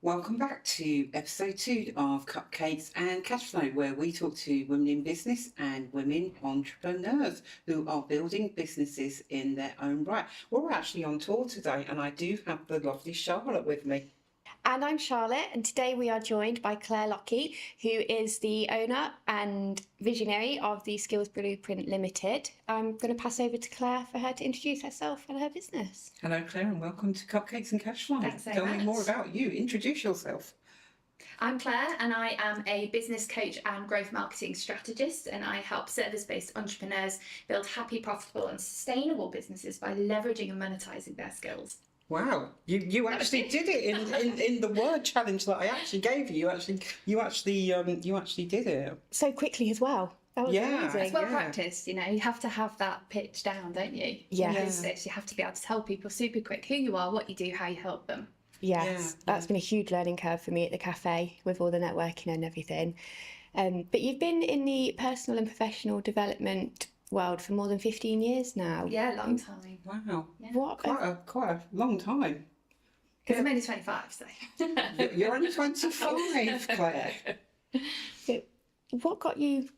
Welcome back to episode 2 of Cupcakes and Cashflow, where we talk to women in business and women entrepreneurs who are building businesses in their own right. We're actually on tour today, and I do have the lovely Charlotte with me. And I'm Charlotte, and today we are joined by Claire Lockey, who is the owner and visionary of the Skills Blueprint Limited. I'm going to pass over to Claire for her to introduce herself and her business. Hello, Claire, and welcome to Cupcakes and Cashflow. Thanks so Tell much. me more about you. Introduce yourself. I'm Claire, and I am a business coach and growth marketing strategist, and I help service-based entrepreneurs build happy, profitable and sustainable businesses by leveraging and monetising their skills. Wow, you actually did it in the word challenge that I actually gave you. You actually did it So quickly as well. That was amazing. It's well practiced, you know. You have to have that pitch down, don't you? Yes. Because you have to be able to tell people super quick who you are, what you do, how you help them. Yes, that's been a huge learning curve for me at the cafe with all the networking and everything. But you've been in the personal and professional development world for more than 15 years now. Yeah, long time. Wow, What? quite a long time. Because I'm only 25, so. You're only 25, Claire. What got you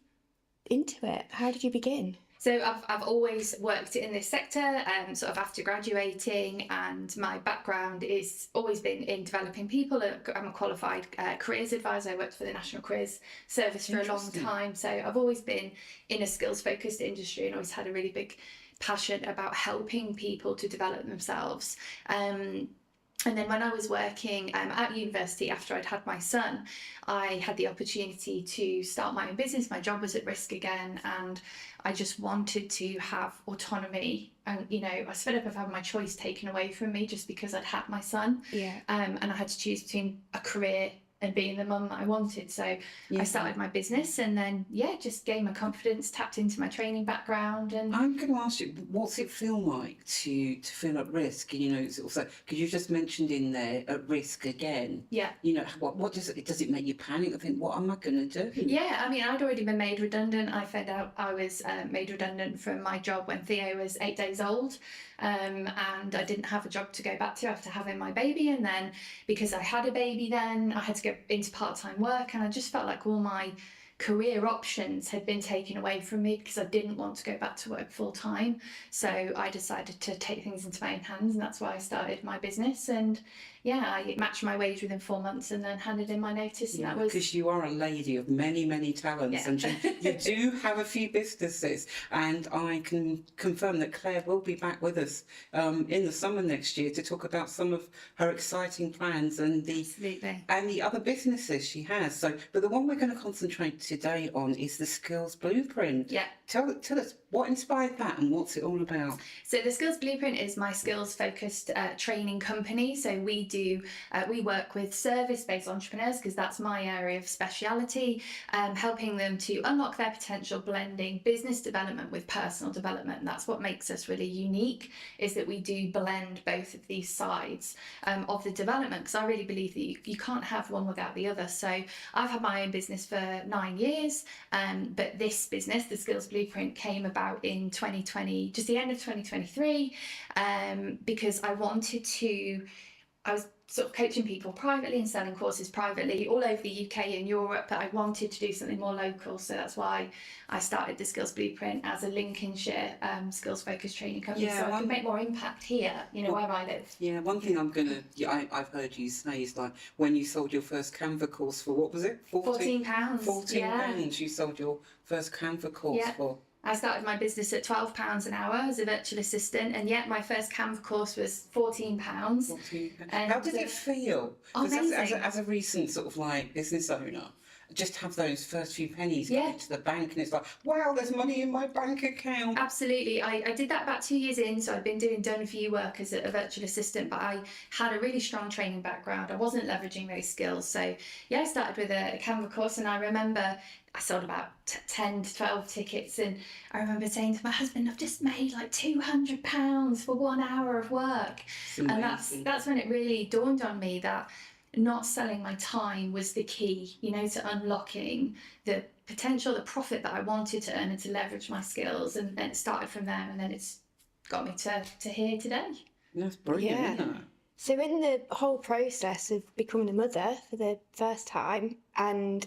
into it? How did you begin? So I've always worked in this sector, sort of after graduating, and my background is always been in developing people. I'm a qualified careers advisor. I worked for the National Careers Service for a long time. So I've always been in a skills-focused industry and always had a really big passion about helping people to develop themselves. And then when I was working at university after I'd had my son, I had the opportunity to start my own business. My job was at risk again, and I just wanted to have autonomy. And, you know, I was fed up of having my choice taken away from me just because I'd had my son. Yeah. And I had to choose between a career and being the mum that I wanted. So I started my business, and then, just gained my confidence, tapped into my training background. And I'm going to ask you, what's it feel like to feel at risk? You know, also, because you just mentioned in there, at risk again. Yeah. You know, what does it make you panic? I think, what am I going to do? Yeah, I mean, I'd already been made redundant. I found out I was made redundant from my job when Theo was 8 days old. And I didn't have a job to go back to after having my baby. And then because I had a baby then, I had to go into part-time work, and I just felt like all my career options had been taken away from me because I didn't want to go back to work full-time. So I decided to take things into my own hands, and that's why I started my business. And I matched my wage within 4 months and then handed in my notice. And that was because you are a lady of many, many talents, and you do have a few businesses. And I can confirm that Claire will be back with us in the summer next year to talk about some of her exciting plans and the other businesses she has. So, but the one we're going to concentrate today on is the Skills Blueprint. Yeah. Tell us what inspired that and what's it all about. So the Skills Blueprint is my skills-focused training company. So we work with service-based entrepreneurs, because that's my area of speciality, helping them to unlock their potential, blending business development with personal development. And that's what makes us really unique, is that we do blend both of these sides of the development, because I really believe that you can't have one without the other. So I've had my own business for 9 years, but this business, the Skills Blueprint, came about in 2020, just the end of 2023, because I was sort of coaching people privately and selling courses privately all over the UK and Europe, but I wanted to do something more local. So that's why I started the Skills Blueprint as a Lincolnshire skills-focused training company, so I can make more impact here, where I live. Yeah, one thing I've heard you say is, like, when you sold your first Canva course for, what was it? £14. £14 you sold your first Canva course for. I started my business at £12 an hour as a virtual assistant, and yet my first Canva course was £14. How did it feel? Amazing. As a recent sort of like business owner, just have those first few pennies Yeah. go into the bank, and it's like, wow, there's money in my bank account. Absolutely. I did that about 2 years in, so I've been doing done for you work as a virtual assistant, but I had a really strong training background. I wasn't leveraging those skills. So yeah, I started with a Canva course, and I remember I sold about 10 to 12 tickets, and I remember saying to my husband, I've just made like £200 for 1 hour of work. And that's when it really dawned on me that not selling my time was the key, you know, to unlocking the potential, the profit that I wanted to earn, and to leverage my skills. And then it started from there, and then it's got me to here today. That's brilliant, Yeah. isn't it? So in the whole process of becoming a mother for the first time and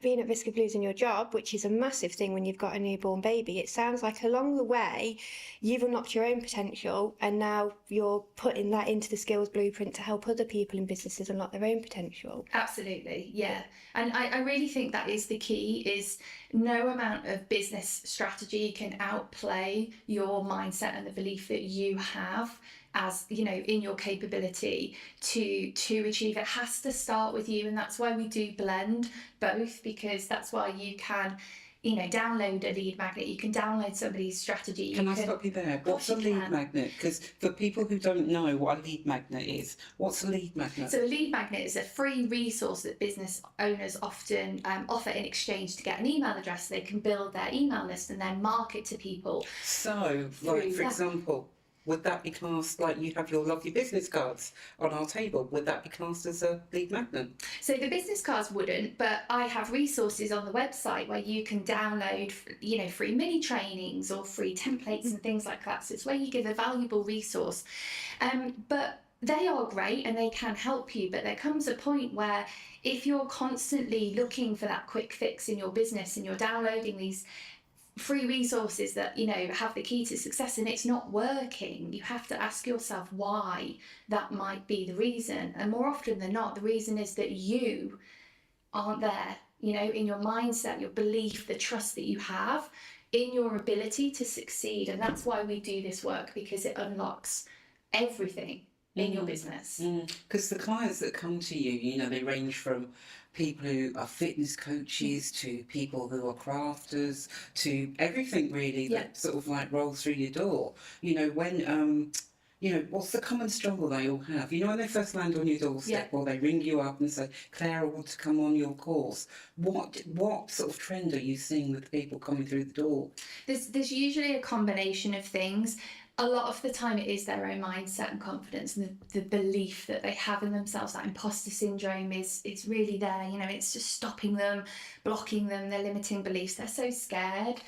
being at risk of losing your job, which is a massive thing when you've got a newborn baby, it sounds like along the way you've unlocked your own potential, and now you're putting that into the skills blueprint to help other people in businesses unlock their own potential. Absolutely, yeah. And I really think that is the key, is no amount of business strategy can outplay your mindset and the belief that you have, as you know, in your capability to achieve. It has to start with you, and that's why we do blend both, because that's why you can, you know, download a lead magnet, you can download somebody's strategy. Can I stop you there? What's a lead magnet? Because for people who don't know what a lead magnet is, what's a lead magnet? So a lead magnet is a free resource that business owners often offer in exchange to get an email address. They can build their email list and then market to people. So, like, for example, would that be classed, like you have your lovely business cards on our table, would that be classed as a lead magnet? So the business cards wouldn't, but I have resources on the website where you can download, you know, free mini trainings or free templates and things like that. So it's where you give a valuable resource. But they are great and they can help you, but there comes a point where if you're constantly looking for that quick fix in your business and you're downloading these free resources that, you know, have the key to success and it's not working, you have to ask yourself why that might be the reason. And more often than not, the reason is that you aren't there, you know, in your mindset, your belief, the trust that you have in your ability to succeed. And that's why we do this work, because it unlocks everything in your business. Because the clients that come to you, you know, they range from people who are fitness coaches to people who are crafters to everything really that sort of like rolls through your door. You know, when you know, what's the common struggle they all have? You know, when they first land on your doorstep or they ring you up and say, Claire, I want to come on your course. What sort of trend are you seeing with people coming through the door? There's usually a combination of things. A lot of the time it is their own mindset and confidence and the belief that they have in themselves. That imposter syndrome is really there, you know, it's just stopping them, blocking them, their limiting beliefs. They're so scared.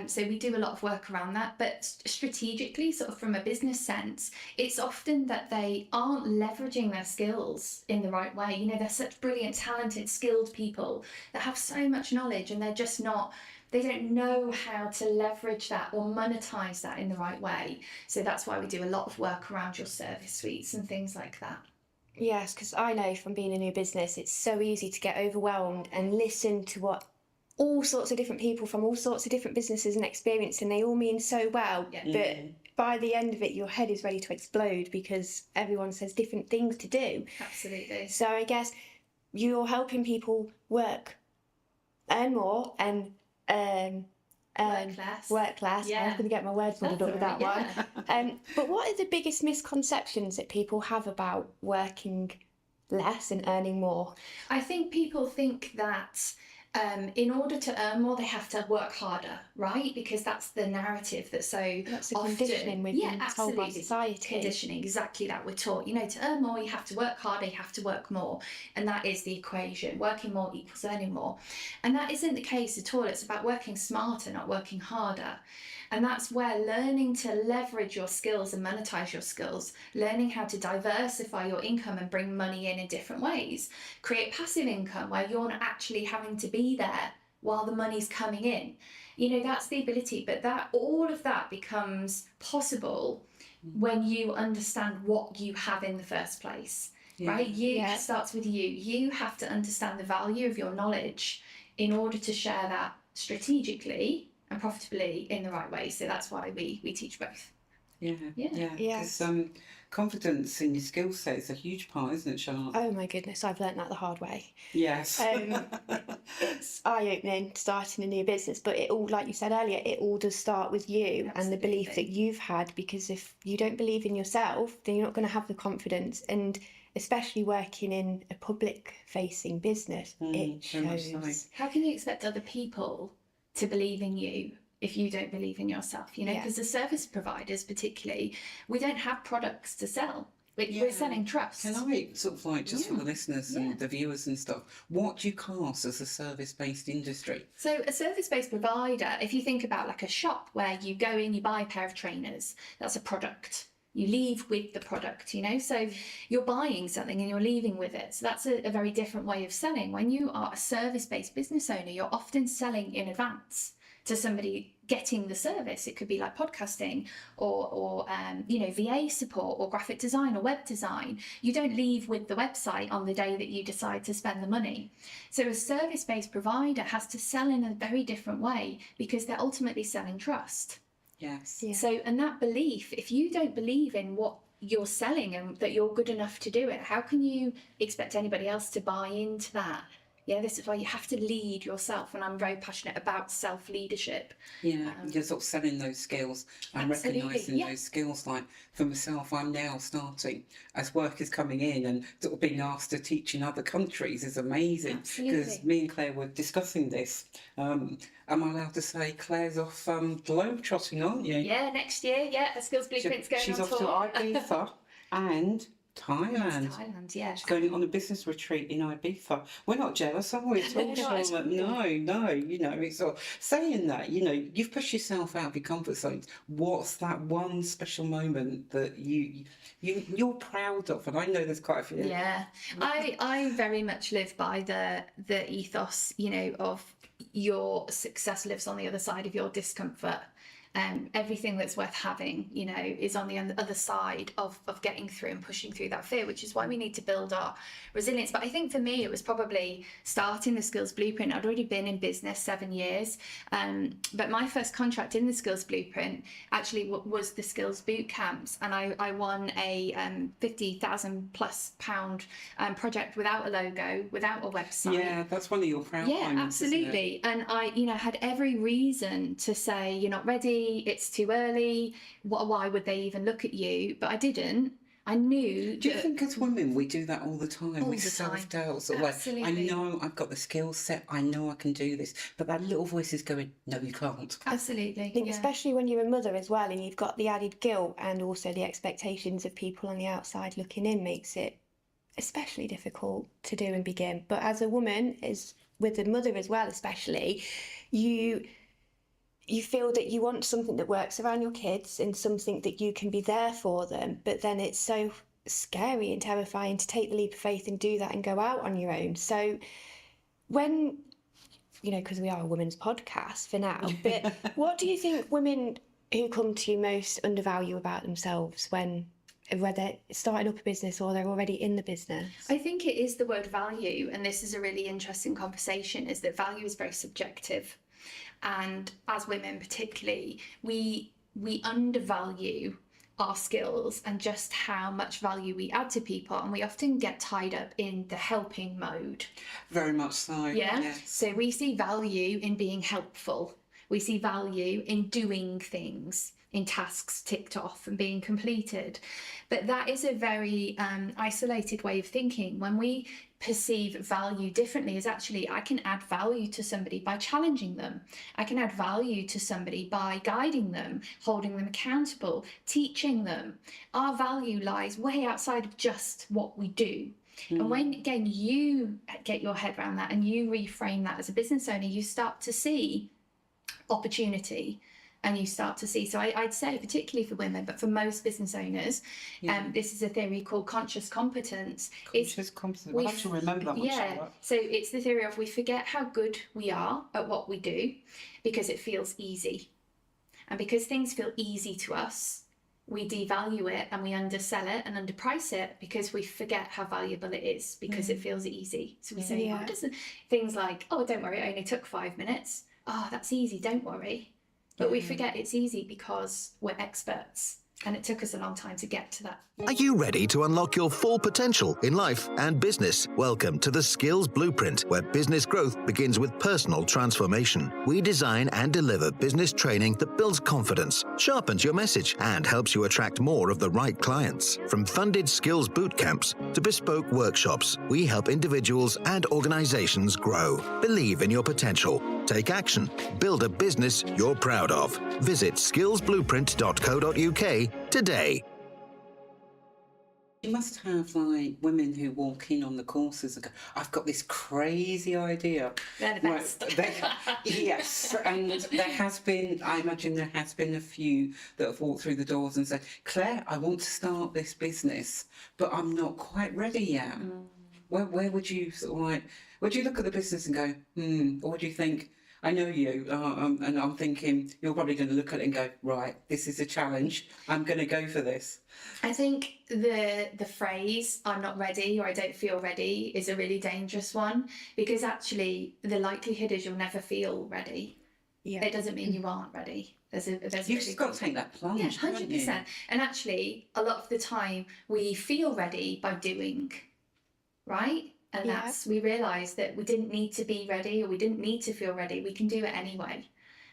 So we do a lot of work around that. But strategically, sort of from a business sense, it's often that they aren't leveraging their skills in the right way. You know, they're such brilliant, talented, skilled people that have so much knowledge, and they're just not, they don't know how to leverage that or monetize that in the right way. So that's why we do a lot of work around your service suites and things like that. Yes, because I know from being a new business, it's so easy to get overwhelmed and listen to what all sorts of different people from all sorts of different businesses and experience, and they all mean so well. But by the end of it, your head is ready to explode because everyone says different things to do. Absolutely. So I guess you're helping people earn more and work less. I was going to get my words muddled up with that one. But what are the biggest misconceptions that people have about working less and earning more? I think people think that in order to earn more, they have to work harder, right? Because that's the narrative that's so That's the often, conditioning we've been told by society. Conditioning, exactly that. We're taught, you know, to earn more, you have to work harder, you have to work more. And that is the equation. Working more equals earning more. And that isn't the case at all. It's about working smarter, not working harder. And that's where learning to leverage your skills and monetize your skills, learning how to diversify your income and bring money in different ways, create passive income where you're not actually having to be there while the money's coming in. You know, that's the ability, but that all of that becomes possible when you understand what you have in the first place, right? It starts with you. You have to understand the value of your knowledge in order to share that strategically and profitably in the right way. So that's why we teach both. Because confidence in your skill set is a huge part, isn't it, Charlotte? Oh my goodness, I've learnt that the hard way. Yes. It's eye-opening starting a new business, but it all, like you said earlier, it all does start with you and the belief that you've had, because if you don't believe in yourself, then you're not going to have the confidence. And especially working in a public-facing business, it shows. How can you expect other people to believe in you if you don't believe in yourself? You know, because the service providers, particularly, we don't have products to sell. We're selling trust. Can I sort of like, just for the listeners and the viewers and stuff, what do you class as a service-based industry? So a service-based provider, if you think about like a shop where you go in, you buy a pair of trainers, that's a product. You leave with the product, you know, so you're buying something and you're leaving with it. So that's a very different way of selling. When you are a service-based business owner, you're often selling in advance to somebody getting the service. It could be like podcasting or you know, VA support or graphic design or web design. You don't leave with the website on the day that you decide to spend the money. So a service-based provider has to sell in a very different way because they're ultimately selling trust. Yes. Yeah. So, and that belief, if you don't believe in what you're selling and that you're good enough to do it, how can you expect anybody else to buy into that? Yeah, this is why you have to lead yourself, and I'm very passionate about self-leadership. Yeah, you're sort of selling those skills and recognising those skills. Like for myself, I'm now starting, as work is coming in and sort of being asked to teach in other countries is amazing. Because me and Claire were discussing this. Am I allowed to say Claire's off globe-trotting, aren't you? Yeah, next year, the Skills Blueprint's going She's on off tour. to Ibiza and Thailand. Thailand, yeah. She's going on a business retreat in Ibiza. We're not jealous, are we? At all, Charlotte? No, you know, it's sort of saying that, you know, you've pushed yourself out of your comfort zone. What's that one special moment that you're proud of? And I know there's quite a few. Yeah, I very much live by the ethos, you know, of your success lives on the other side of your discomfort. Everything that's worth having, you know, is on the other side of getting through and pushing through that fear, which is why we need to build our resilience. But I think for me, it was probably starting the Skills Blueprint. I'd already been in business 7 years, but my first contract in the Skills Blueprint actually was the Skills Bootcamps, and I won a £50,000+ project without a logo, without a website. Yeah, that's one of your proud moments. Yeah, absolutely. And I, you know, had every reason to say, you're not ready, it's too early, why would they even look at you? But I didn't. I knew. Do you think as women we do that all the time? We self-doubt, sort of like, I know I've got the skill set, I know I can do this, but that little voice is going, no, you can't. Absolutely. I think especially when you're a mother as well, and you've got the added guilt and also the expectations of people on the outside looking in, makes it especially difficult to do and begin. But as a woman, as with a mother as well, especially, you feel that you want something that works around your kids and something that you can be there for them, but then it's so scary and terrifying to take the leap of faith and do that and go out on your own. So when, you know, because we are a women's podcast for now, but what do you think women who come to you most undervalue about themselves when whether starting up a business or they're already in the business? I think it is the word value, and this is a really interesting conversation, is that value is very subjective. And as women particularly, we undervalue our skills and just how much value we add to people, and we often get tied up in the helping mode. Very much so. Yeah. Yes. So we see value in being helpful. We see value in doing things, in tasks ticked off and being completed. But that is a very isolated way of thinking. When we perceive value differently, is actually I can add value to somebody by challenging them. I can add value to somebody by guiding them, holding them accountable, teaching them. Our value lies way outside of just what we do. And when, again, you get your head around that and you reframe that as a business owner, you start to see opportunity. And you start to see, so I'd say particularly for women, but for most business owners, this is a theory called conscious competence. Conscious competence, we'll have to remember that one. Yeah, so it's the theory of we forget how good we are at what we do because it feels easy. And because things feel easy to us, we devalue it and we undersell it and underprice it because we forget how valuable it is because it feels easy. So we say, oh, it doesn't, things like, oh, don't worry, it only took 5 minutes. Oh, that's easy, don't worry. But we forget it's easy because we're experts And it took us a long time to get to that. Are you ready to unlock your full potential in life and business? Welcome to the Skills Blueprint, where business growth begins with personal transformation. We design and deliver business training that builds confidence, sharpens your message, and helps you attract more of the right clients. From funded skills bootcamps to bespoke workshops, we help individuals and organizations grow. Believe in your potential. Take action. Build a business you're proud of. Visit skillsblueprint.co.uk today. You must have like women who walk in on the courses and go, I've got this crazy idea. They're the best. Yes, and there has been, I imagine there has been a few that have walked through the doors and said, Claire, I want to start this business, but I'm not quite ready yet. Where would you sort of like, would you look at the business and go, or would you think, I know you, and I'm thinking you're probably going to look at it and go, right, this is a challenge. I'm going to go for this. I think the phrase "I'm not ready" or "I don't feel ready" is a really dangerous one, because actually the likelihood is you'll never feel ready. Yeah. It doesn't mean you aren't ready. You've just got to take that plunge. Yeah, 100%. And actually, a lot of the time we feel ready by doing, right? And we realise that we didn't need to be ready, or we didn't need to feel ready. We can do it anyway.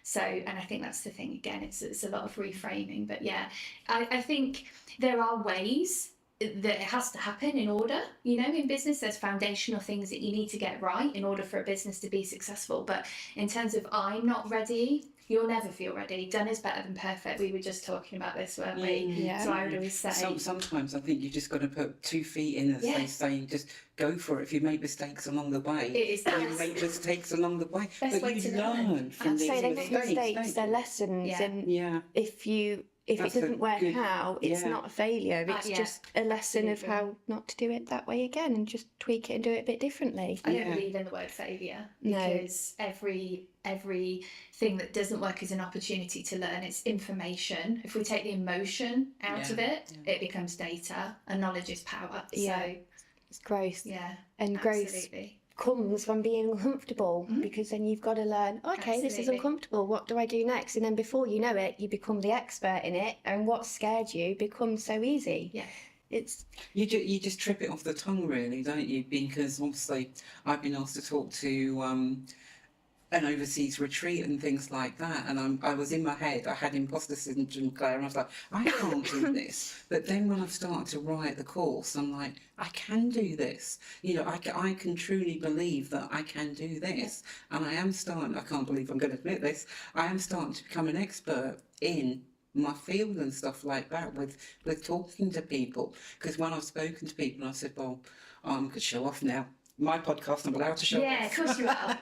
So, and I think that's the thing, again, it's a lot of reframing. But yeah, I think there are ways that it has to happen in order. You know, in business, there's foundational things that you need to get right in order for a business to be successful. But in terms of I'm not ready, you'll never feel ready. Done is better than perfect. We were just talking about this, weren't we? Yeah. So I would always say... Sometimes I think you've just got to put 2 feet in, as they say, just go for it. If you make mistakes along the way, you make mistakes along the way. Best but way you to learn from these So they're not mistakes. mistakes, they're lessons. Yeah. And if That's it doesn't work good- out, it's not a failure. It's just a lesson of absolutely. how not to do it that way again, and just tweak it and do it a bit differently. I don't believe in the word failure, because every thing that doesn't work is an opportunity to learn. It's information. If we take the emotion out of it, it becomes data, and knowledge is power. Yeah. So it's growth. yeah, And absolutely. growth comes from being uncomfortable, because then you've got to learn, okay, this is Absolutely. uncomfortable, what do I do next? And then before you know it, you become the expert in it, and what scared you becomes so easy. Yeah. It's You just trip it off the tongue, really, don't you? Because obviously I've been asked to talk to an overseas retreat and things like that, and I was in my head, I had imposter syndrome, Claire, and I was like, I can't do this. But then when I've started to write the course, I'm like, I can do this. You know, I can truly believe that I can do this. And I can't believe I'm going to admit this, I am starting to become an expert in my field and stuff like that with talking to people. Because when I've spoken to people, I said, well, I could show off now. My podcast, I'm allowed to show Yeah, off. of course you are.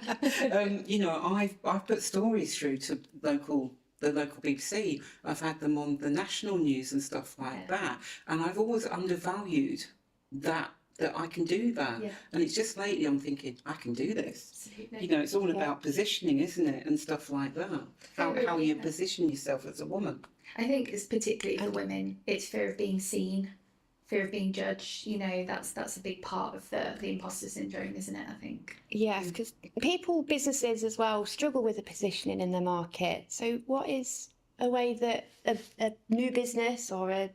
You know, I've put stories through to the local BBC. I've had them on the national news and stuff like that. And I've always undervalued that I can do that. Yeah. And it's just lately I'm thinking, I can do this. Absolutely. You know, it's all about positioning, isn't it? And stuff like that. How you position yourself as a woman. I think it's particularly for women, it's fear of being seen, fear of being judged. You know, that's a big part of the imposter syndrome, isn't it? I think. yes, because businesses as well struggle with the positioning in the market. So what is a way that a new business or an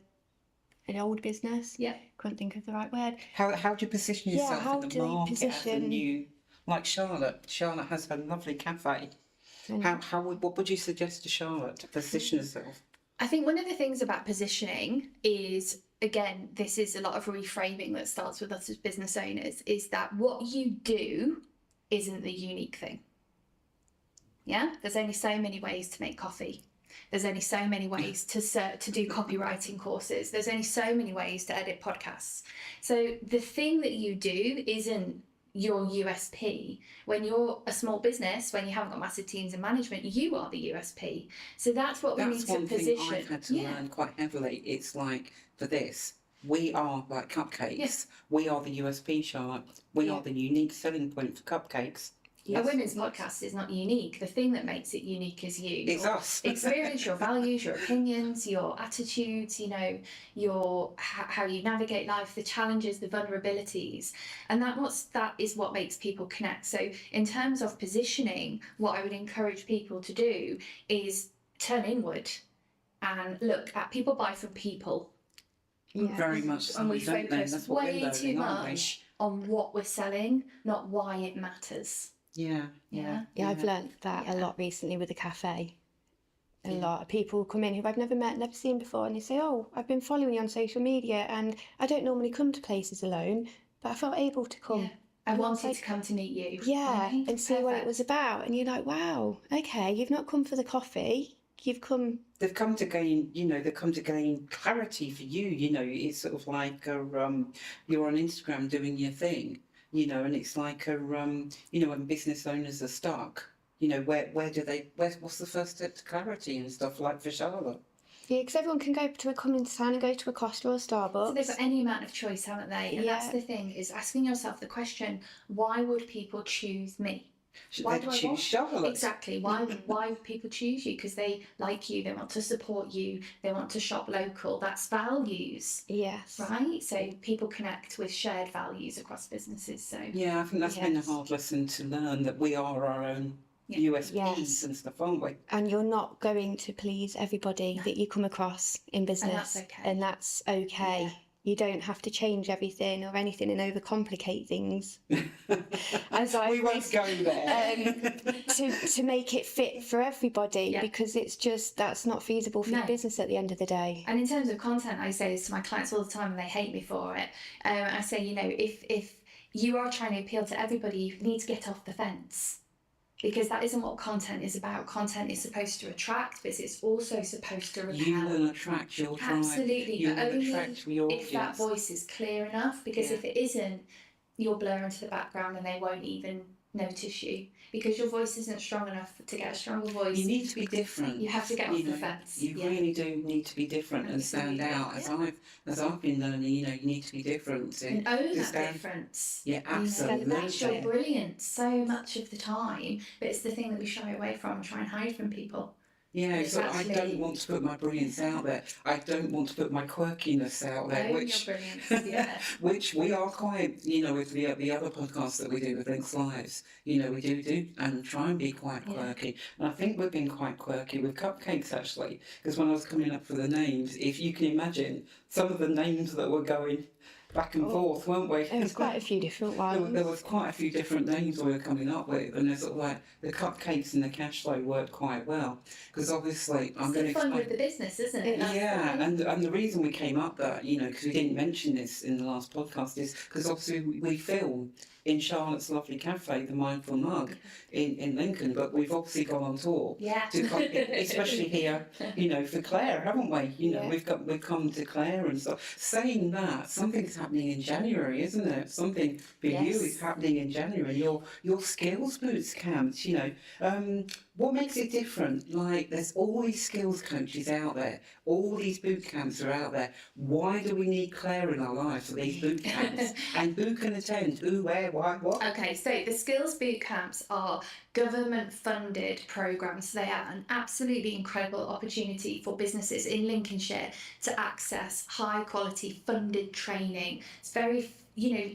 old business, can't think of the right word, How do you position yourself how in do the you market as a position- new, like Charlotte? Charlotte has her lovely cafe. What would you suggest to Charlotte to position herself? I think one of the things about positioning is, again, this is a lot of reframing that starts with us as business owners, is that what you do isn't the unique thing. Yeah, there's only so many ways to make coffee. There's only so many ways to do copywriting courses. There's only so many ways to edit podcasts. So the thing that you do isn't your USP. When you're a small business, when you haven't got massive teams and management, you are the USP. So that's what we need to one position. thing I've had to learn quite heavily. It's like, for this, we are like Cupcakes. Yes. We are the USP, Charlotte. We are the unique selling point for Cupcakes. A women's podcast is not unique. The thing that makes it unique is you. It's Your us. experience, your values, your opinions, your attitudes, you know, your how you navigate life, the challenges, the vulnerabilities. And that is what makes people connect. So in terms of positioning, what I would encourage people to do is turn inward. and look at people buy from people. Yeah. Very much so. And we don't they? focus That's what we're way too learning, aren't we? much on what we're selling, not why it matters. Yeah. Yeah. Yeah, I've learnt that a Yeah. lot recently with the cafe. A Yeah. lot of people come in who I've never met, never seen before, and they say, "Oh, I've been following you on social media, and I don't normally come to places alone, but I felt able to come." Yeah. I And wanted it's to come to meet you. yeah, Right? and see what it Perfect. was about, and you're like, "Wow, okay, you've not come for the coffee, you've come." They've come to gain, they've come to gain clarity for you. It's sort of like you're on Instagram doing your thing, and it's like when business owners are stuck, what's the first step to clarity and stuff like for Charlotte? Yeah, because everyone can come into town and go to a Costa or a So Starbucks. they've got any amount of choice, haven't they? And that's Yeah. the thing, is asking yourself the question, why would people choose me? Should Why they do I choose want- Charlotte? Exactly. Why would people choose you? Because they like you, they want to support you, they want to shop local. That's values, Yes. right? So people connect with shared values across businesses. So Yeah, I think that's been a Yes. hard lesson to learn, that we are our own Yeah. USPs Yes. and stuff, aren't we? And you're not going to please everybody that you come across in business. okay. And that's okay. Yeah. You don't have to change everything or anything and overcomplicate things. As I We won't go there. to make it fit for everybody, Yeah. because that's not feasible for your No. business at the end of the day. And in terms of content, I say this to my clients all the time, and they hate me for it. I say, if you are trying to appeal to everybody, you need to get off the fence, because that isn't what content is about. Content is supposed to attract, but it's also supposed to repel. You will attract your tribe. Absolutely, You but will only attract your if that audience. voice is clear enough. Because Yeah. if it isn't, you'll blur into the background and they won't even notice you, because your voice isn't strong enough. To get a stronger voice, You need to be different. you have to get off the fence. You Yeah. really do need to be different and stand Absolutely, out. As I've been learning, you need to be different. And own to that stand- difference. Yeah, That's your absolutely. brilliance so much of the time, but it's the thing that we shy away from and try and hide from people. Yeah, It's so I actually- don't want to put my brilliance out there. I don't want to put my quirkiness out there, Own which your brilliance, yeah. which we are quite, with the other podcasts that we do with Links Lives, we do and try and be quite Yeah. quirky. And I think we've been quite quirky with Cupcakes, actually, because when I was coming up for the names, if you can imagine some of the names that were going back and forth, weren't we? There was quite a few different ones. There was quite a few different names we were coming up with, and there's sort of like the Cupcakes and the Cashflow worked quite well, because obviously I'm It's going the to fun explain. with the business, isn't it? That's Yeah, the thing. and the reason we came up that, because we didn't mention this in the last podcast, is because obviously we film in Charlotte's lovely cafe, the Mindful Mug, in Lincoln, but we've obviously gone on tour. Yeah. To come, especially here, for Claire, haven't we? Yeah. We've come to Claire and stuff. Saying that, something's happening in January, isn't it? Something for you Yes. is happening in January. Your skills boots camps, what makes it different? Like, there's always skills coaches out there. All these boot camps are out there. Why do we need Claire in our lives for these boot camps? And who can attend? Who, where, why, what? Okay, so the skills boot camps are government funded programs. They are an absolutely incredible opportunity for businesses in Lincolnshire to access high quality funded training. It's very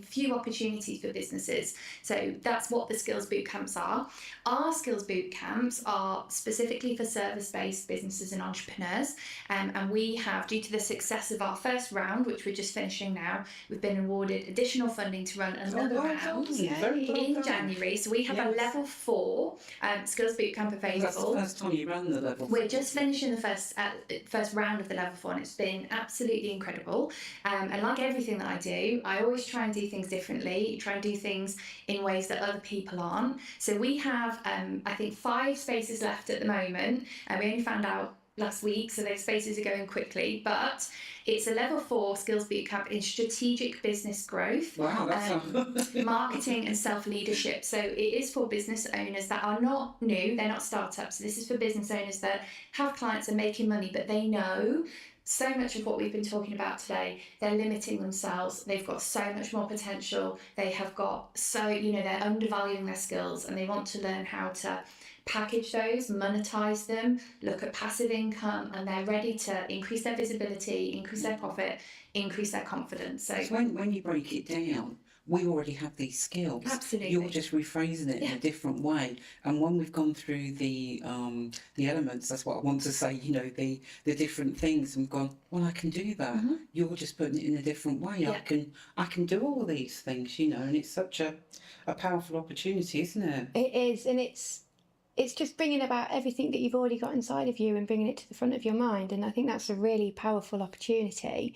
few opportunities for businesses. So that's what the skills boot camps are. Our skills boot camps are specifically for service-based businesses and entrepreneurs. And we have, due to the success of our first round, which we're just finishing now, we've been awarded additional funding to run another well round done. Very well in done. January. So we have a Yes. level 4 skills boot camp That's the available. first time you ran the level. We're just finishing the first round of the level 4, and it's been absolutely incredible. And like everything that I do, I always try and do things differently, try and do things in ways that other people aren't. So we have, I think, 5 spaces left at the moment, and we only found out last week, so those spaces are going quickly. But it's a level 4 skills boot camp in strategic business growth. Wow, that's Marketing and self-leadership. So it is for business owners that are not new, they're not startups. This is for business owners that have clients and making money, but they know so much of what we've been talking about today. They're limiting themselves. They've got so much more potential. They have got they're undervaluing their skills, and they want to learn how to package those, monetize them, look at passive income, and they're ready to increase their visibility, increase their profit, increase their confidence. So when you break it down, we already have these skills. Absolutely. You're just rephrasing it in a different way. And when we've gone through the elements, that's what I want to say, you know, the different things, and gone, well, I can do that. You're just putting it in a different way. I can do all these things, you know, and it's such a powerful opportunity, isn't it? It is, and it's just bringing about everything that you've already got inside of you and bringing it to the front of your mind. And I think that's a really powerful opportunity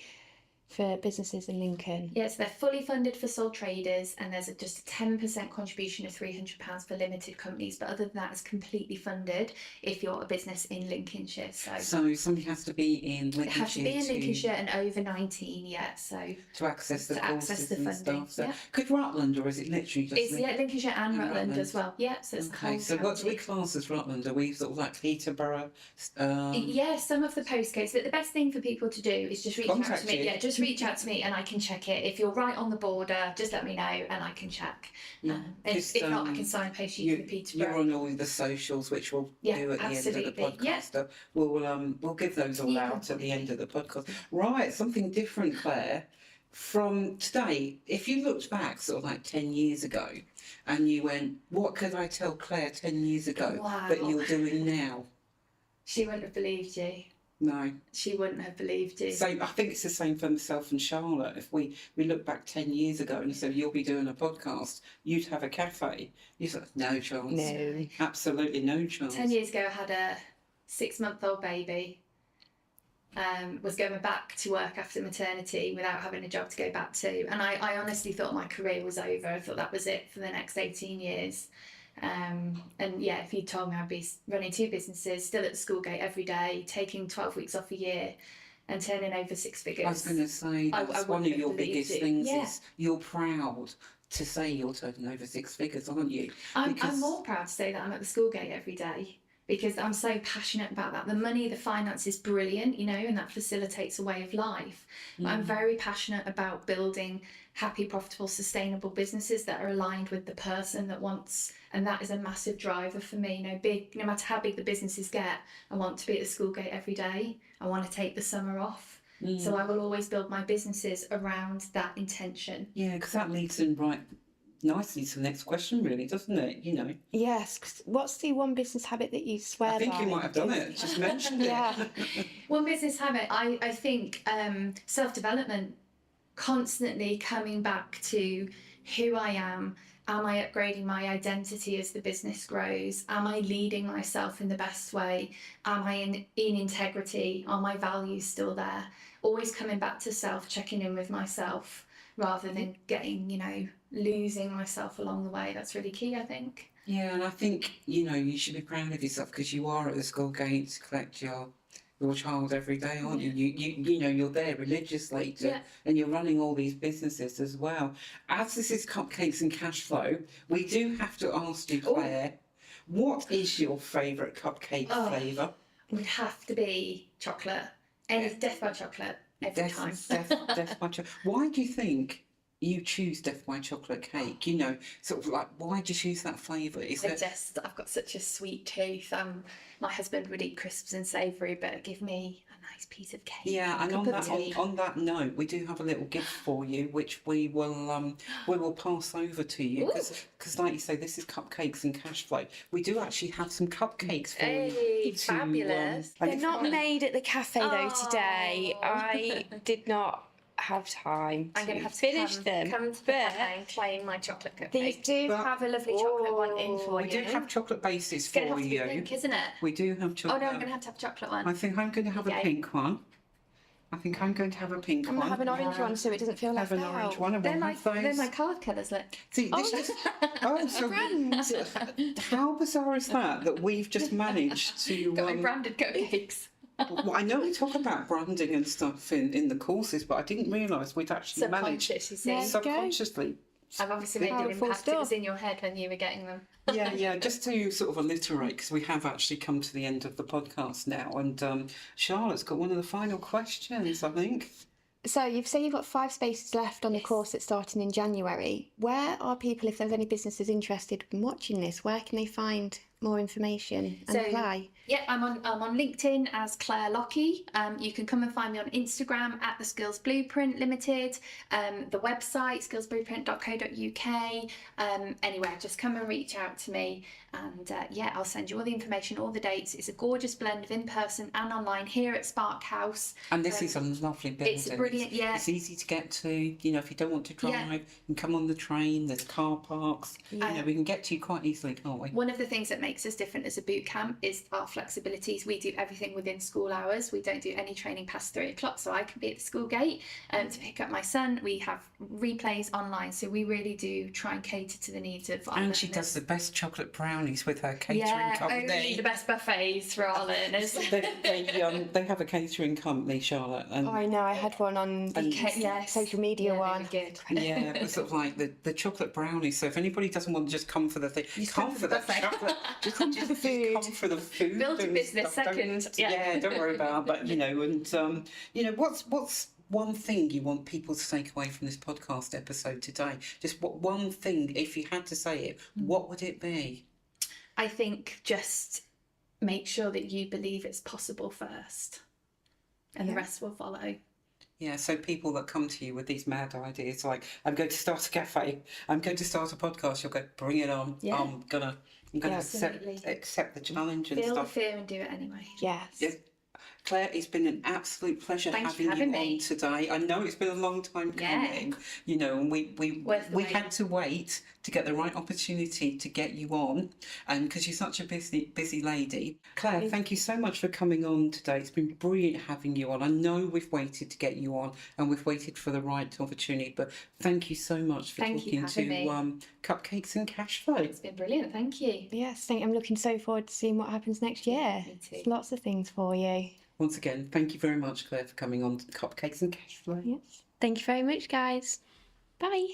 for businesses in Lincoln. Yes, they're fully funded for sole traders, and there's just a 10% contribution of £300 for limited companies. But other than that, it's completely funded if you're a business in Lincolnshire. So somebody has to be in Lincolnshire. It has to be in Lincolnshire and over 19, yeah. So to access the courses the and funding, stuff. So yeah. Could Rutland, or is it literally just? It's Lincolnshire and Rutland as well. Yeah, so it's the whole So what do we county. class as Rutland? Are we sort of like Peterborough? Yeah, some of the postcodes. But the best thing for people to do is just reach out Contact to me. you. Yeah, just reach out to me and I can check it. If you're right on the border, just let me know and I can check. If not, I can signpost you to the Peterborough. You're on all the socials, which we'll do at the end of the absolutely. podcast. Yeah. So we'll give those all out at the end of the podcast. Right, something different, Claire. From today, if you looked back sort of like 10 years ago and you went, what could I tell Claire 10 years ago that you're doing now? She wouldn't have believed you. No. She wouldn't have believed you. So I think it's the same for myself and Charlotte. If we look back 10 years ago and said, you'll be doing a podcast, you'd have a cafe. You said, no chance. No. Absolutely no chance. 10 years ago, I had a 6-month-old baby. Was going back to work after maternity without having a job to go back to. And I honestly thought my career was over. I thought that was it for the next 18 years. And yeah, if you told me I'd be running 2 businesses, still at the school gate every day, taking 12 weeks off a year and turning over 6 figures. I was going to say, that's one of your biggest things is you're proud to say you're turning over 6 figures, aren't you? I'm more proud to say that I'm at the school gate every day because I'm so passionate about that. The money, the finance is brilliant, you know, and that facilitates a way of life. But I'm very passionate about building happy, profitable, sustainable businesses that are aligned with the person that wants, and that is a massive driver for me. You know, no matter how big the businesses get, I want to be at the school gate every day. I want to take the summer off. So I will always build my businesses around that intention. Yeah, because that leads in right nicely to the next question, really, doesn't it? You know. Yes. 'Cause what's the one business habit that you swear by? I think you might have done it. Just mentioned it. Yeah. One business habit, I think self-development, constantly coming back to who I am. Am I upgrading my identity as the business grows? Am I leading myself in the best way? Am I in integrity? Are my values still there? Always coming back to self, checking in with myself rather than getting, you know, losing myself along the way. That's really key, I think. Yeah, and I think, you know, you should be proud of yourself because you are at the school gate to collect your child every day, aren't you? You know, you're there religiously and you're running all these businesses as well. As this is Cupcakes and Cashflow, we do have to ask you, Claire, what is your favourite cupcake flavour? It would have to be chocolate. Death by chocolate every time. Death by chocolate. Why do you think you choose Death by Chocolate cake? You know, sort of like, why do you choose that flavour? I've got such a sweet tooth. My husband would eat crisps and savoury, but give me a nice piece of cake. Yeah, and on that note, we do have a little gift for you, which we will pass over to you because, like you say, this is Cupcakes and Cashflow. We do actually have some cupcakes for you. Fabulous! They're not made at the cafe though today. I did not have time I'm going to have to finish them. Come to the cafe and claim my chocolate cupcake. These do have a lovely chocolate one in for you. We do have chocolate bases It's going for to have to you. be pink, isn't it? We do have chocolate. Oh no, I'm going to have a chocolate one. I think I'm going to have a pink one. I'm going to have a pink one. I'm going to have an orange one so it doesn't feel left Have an out. orange one. And They're we'll my, have those. they're my card colours, look. See, this is... how bizarre is that we've just managed to... Got my branded cupcakes. Well, I know we talk about branding and stuff in the courses, but I didn't realise we'd actually managed Subconscious, you see. subconsciously. I've obviously made an Powerful impact. It was stuff. in your head when you were getting them. Yeah, just to sort of alliterate, because we have actually come to the end of the podcast now, and Charlotte's got one of the final questions, I think. So you've said you've got 5 spaces left on the course that's starting in January. Where are people, if there's any businesses interested in watching this, where can they find more information and apply? Yeah, I'm on LinkedIn as Claire Lockey. You can come and find me on Instagram at the Skills Blueprint Limited, the website skillsblueprint.co.uk. Anywhere, just come and reach out to me, and yeah, I'll send you all the information, all the dates. It's a gorgeous blend of in-person and online here at Spark House. And this is a lovely building. It's brilliant, yeah. It's easy to get to. You know, if you don't want to drive, you can come on the train. There's car parks. You know, we can get to you quite easily, can't we? One of the things that makes us different as a boot camp is our flexibilities. We do everything within school hours. We don't do any training past 3 o'clock, so I can be at the school gate to pick up my son. We have replays online, so we really do try and cater to the needs of our learners. She does the best chocolate brownies with her catering company. Only the best buffets for our learners. They have a catering company, Charlotte. And I know, I had one on the social media one. Good. yeah, it was sort of like the chocolate brownies. So if anybody doesn't want to just come for the thing, come for the chocolate. Just come for the food. Come for the food. Build a business second. Yeah, don't worry about it. But, you know, and, you know, what's one thing you want people to take away from this podcast episode today? Just what one thing, if you had to say it, what would it be? I think just make sure that you believe it's possible first, and the rest will follow. Yeah, so people that come to you with these mad ideas, like, I'm going to start a cafe, I'm going to start a podcast, you'll go, bring it on. Yeah. I'm gonna accept the challenge and Feel stuff. the fear and do it anyway. Yes. Claire, it's been an absolute pleasure having you on today. I know it's been a long time coming, you know, and we had to wait to get the right opportunity to get you on, and because you're such a busy lady. Claire, thank you so much for coming on today. It's been brilliant having you on. I know we've waited to get you on, and we've waited for the right opportunity, but thank you so much for talking to Cupcakes and Cashflow. It's been brilliant, thank you. Yes, I'm looking so forward to seeing what happens next year. Me too. There's lots of things for you. Once again, thank you very much, Claire, for coming on to Cupcakes and Cashflow. Yes. Thank you very much, guys. Bye.